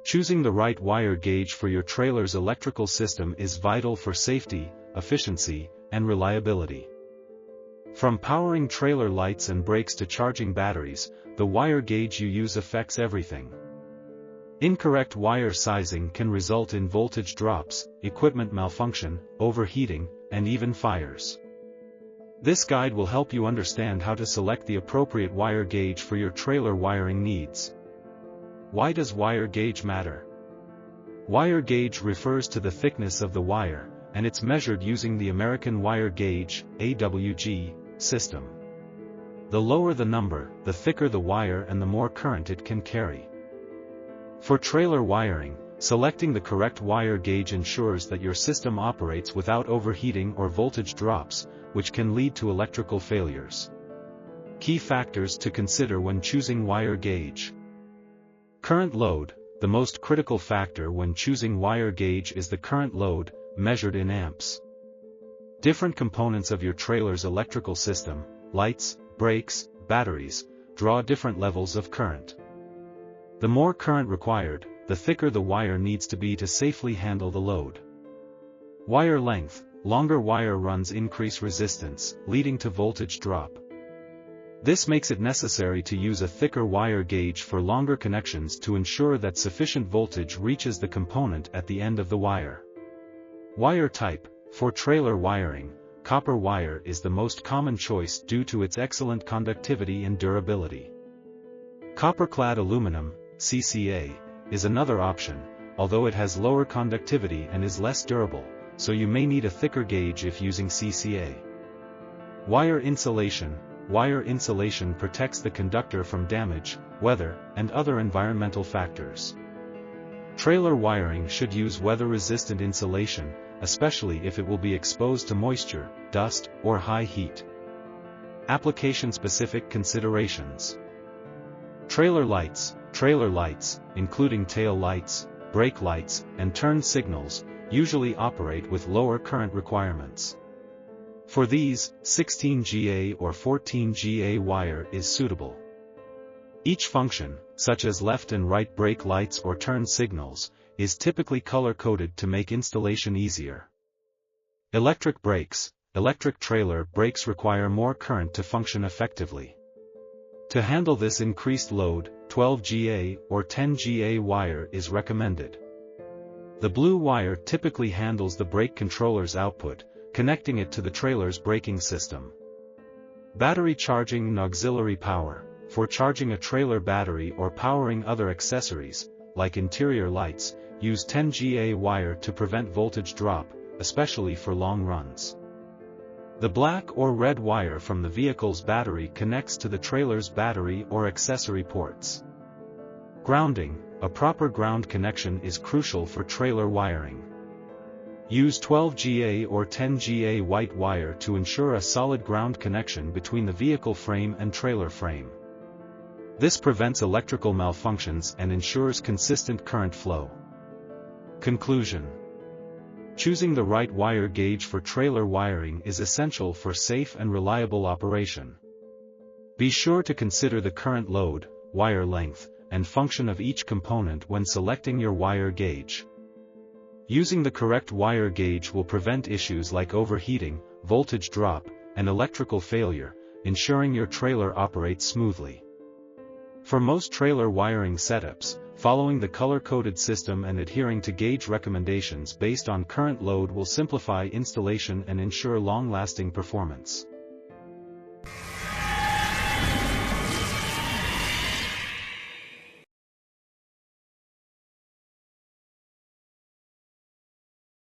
Choosing the right wire gauge for your trailer's electrical system is vital for safety, efficiency, and reliability. From powering trailer lights and brakes to charging batteries, the wire gauge you use affects everything. Incorrect wire sizing can result in voltage drops, equipment malfunction, overheating, and even fires. This guide will help you understand how to select the appropriate wire gauge for your trailer wiring needs. Why does wire gauge matter? Wire gauge refers to the thickness of the wire, and it's measured using the American Wire Gauge (AWG) system. The lower the number, the thicker the wire and the more current it can carry. For trailer wiring, selecting the correct wire gauge ensures that your system operates without overheating or voltage drops, which can lead to electrical failures. Key factors to consider when choosing wire gauge. Current load. The most critical factor when choosing wire gauge is the current load, measured in amps. Different components of your trailer's electrical system, lights, brakes, batteries, draw different levels of current. The more current required, the thicker the wire needs to be to safely handle the load. Wire length. Longer wire runs increase resistance, leading to voltage drop. This makes it necessary to use a thicker wire gauge for longer connections to ensure that sufficient voltage reaches the component at the end of the wire. Wire type. For trailer wiring, copper wire is the most common choice due to its excellent conductivity and durability. Copper-clad aluminum, CCA, is another option, although it has lower conductivity and is less durable, so you may need a thicker gauge if using CCA. Wire insulation. Wire insulation protects the conductor from damage, weather, and other environmental factors. Trailer wiring should use weather-resistant insulation, especially if it will be exposed to moisture, dust, or high heat. Application-specific considerations. Trailer lights. Trailer lights, including tail lights, brake lights, and turn signals, usually operate with lower current requirements. For these, 16GA or 14GA wire is suitable. Each function, such as left and right brake lights or turn signals, is typically color-coded to make installation easier. Electric brakes. Electric trailer brakes require more current to function effectively. To handle this increased load, 12GA or 10GA wire is recommended. The blue wire typically handles the brake controller's output, connecting it to the trailer's braking system. Battery charging and auxiliary power. For charging a trailer battery or powering other accessories, like interior lights, use 10GA wire to prevent voltage drop, especially for long runs. The black or red wire from the vehicle's battery connects to the trailer's battery or accessory ports. Grounding. A proper ground connection is crucial for trailer wiring. Use 12GA or 10GA white wire to ensure a solid ground connection between the vehicle frame and trailer frame. This prevents electrical malfunctions and ensures consistent current flow. Conclusion. Choosing the right wire gauge for trailer wiring is essential for safe and reliable operation. Be sure to consider the current load, wire length, and function of each component when selecting your wire gauge. Using the correct wire gauge will prevent issues like overheating, voltage drop, and electrical failure, ensuring your trailer operates smoothly. For most trailer wiring setups, following the color-coded system and adhering to gauge recommendations based on current load will simplify installation and ensure long-lasting performance.